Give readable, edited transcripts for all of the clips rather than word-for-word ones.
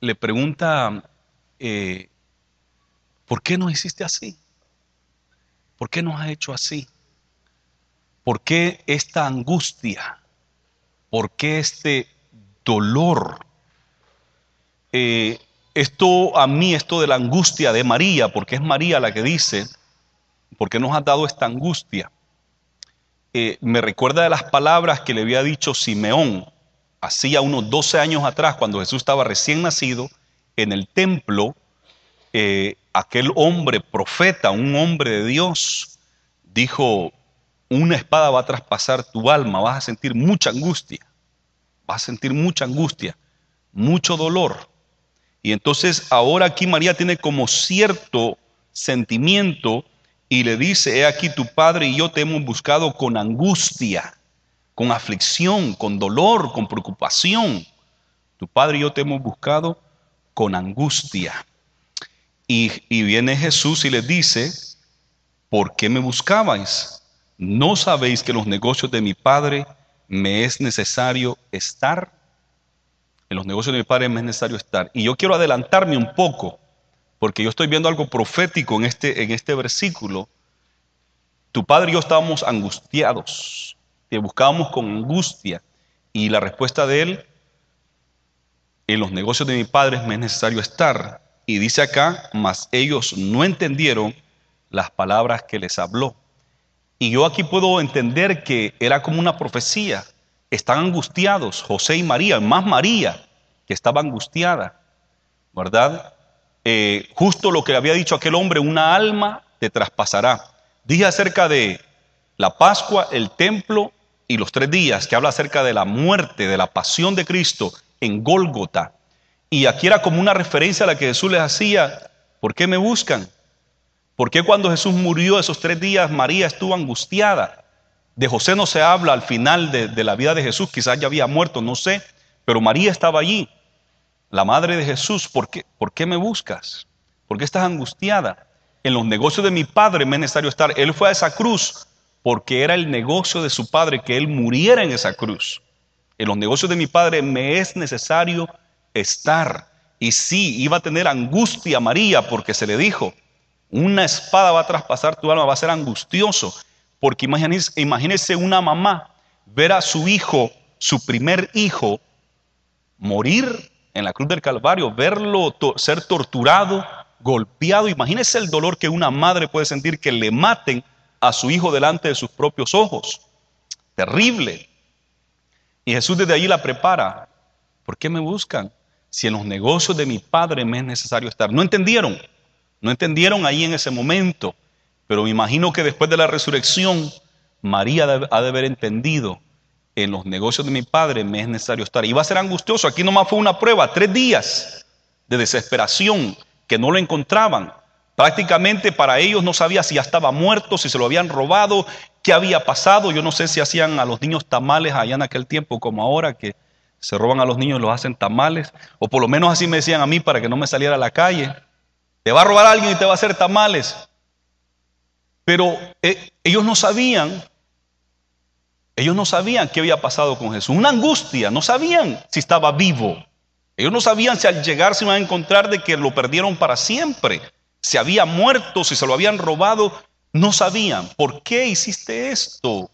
le pregunta, ¿por qué nos hiciste así? ¿Por qué nos has hecho así? ¿Por qué esta angustia? ¿Por qué este dolor? Esto de la angustia de María, porque es María la que dice, ¿por qué nos has dado esta angustia? Me recuerda de las palabras que le había dicho Simeón, hacía unos 12 años atrás, cuando Jesús estaba recién nacido, en el templo. Aquel hombre profeta, un hombre de Dios, dijo, una espada va a traspasar tu alma, vas a sentir mucha angustia, mucho dolor. Y entonces ahora aquí María tiene como cierto sentimiento y le dice, he aquí tu padre y yo te hemos buscado con angustia, con aflicción, con dolor, con preocupación. Tu padre y yo te hemos buscado con angustia. Y viene Jesús y les dice, ¿por qué me buscabais? ¿No sabéis que en los negocios de mi padre me es necesario estar? En los negocios de mi padre me es necesario estar. Y yo quiero adelantarme un poco, porque yo estoy viendo algo profético en este versículo. Tu padre y yo estábamos angustiados, te buscábamos con angustia. Y la respuesta de él, en los negocios de mi padre me es necesario estar. Y dice acá, mas ellos no entendieron las palabras que les habló. Y yo aquí puedo entender que era como una profecía. Están angustiados, José y María, más María, que estaba angustiada, ¿verdad? Justo lo que le había dicho aquel hombre, una alma te traspasará. Dije acerca de la Pascua, el templo y los 3 días, que habla acerca de la muerte, de la pasión de Cristo en Gólgota. Y aquí era como una referencia a la que Jesús les hacía, ¿por qué me buscan? ¿Por qué cuando Jesús murió esos 3 días María estuvo angustiada? De José no se habla al final de la vida de Jesús, quizás ya había muerto, no sé, pero María estaba allí, la madre de Jesús. ¿Por qué me buscas? ¿Por qué estás angustiada? En los negocios de mi padre me es necesario estar. Él fue a esa cruz porque era el negocio de su padre que él muriera en esa cruz. En los negocios de mi padre me es necesario estar. Y sí, iba a tener angustia María porque se le dijo, una espada va a traspasar tu alma, va a ser angustioso. Porque imagínese una mamá ver a su hijo, su primer hijo, morir en la cruz del Calvario, verlo ser torturado, golpeado. Imagínese el dolor que una madre puede sentir, que le maten a su hijo delante de sus propios ojos. Terrible. Y Jesús desde allí la prepara. ¿Por qué me buscan? Si en los negocios de mi padre me es necesario estar. No entendieron ahí en ese momento, pero me imagino que después de la resurrección, María ha de haber entendido, en los negocios de mi padre me es necesario estar. Y va a ser angustioso. Aquí nomás fue una prueba, 3 días de desesperación, que no lo encontraban. Prácticamente para ellos no sabía si ya estaba muerto, si se lo habían robado, qué había pasado. Yo no sé si hacían a los niños tamales allá en aquel tiempo como ahora, que se roban a los niños y los hacen tamales, o por lo menos así me decían a mí para que no me saliera a la calle. Te va a robar a alguien y te va a hacer tamales. Pero ellos no sabían qué había pasado con Jesús. Una angustia, no sabían si estaba vivo. Ellos no sabían si al llegar se iban a encontrar de que lo perdieron para siempre. Si había muerto, si se lo habían robado, no sabían. ¿Por qué hiciste esto?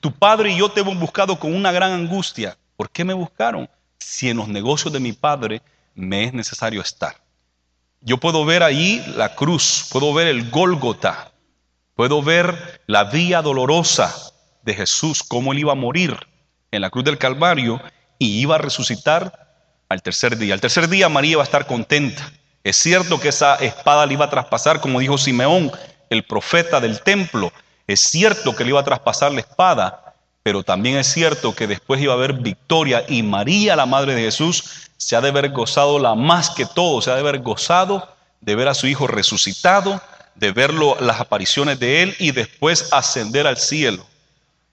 Tu padre y yo te hemos buscado con una gran angustia. ¿Por qué me buscaron? Si en los negocios de mi padre me es necesario estar. Yo puedo ver allí la cruz, puedo ver el Gólgota, puedo ver la vía dolorosa de Jesús, cómo él iba a morir en la cruz del Calvario y iba a resucitar al 3er día. Al 3er día María va a estar contenta. Es cierto que esa espada le iba a traspasar, como dijo Simeón, el profeta del templo. Es cierto que le iba a traspasar la espada, pero también es cierto que después iba a haber victoria y María, la madre de Jesús, se ha de haber gozado más que todo, se ha de haber gozado de ver a su hijo resucitado, de verlo, las apariciones de él y después ascender al cielo.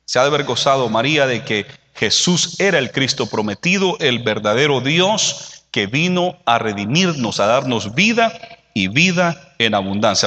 Se ha de haber gozado María de que Jesús era el Cristo prometido, el verdadero Dios que vino a redimirnos, a darnos vida y vida en abundancia.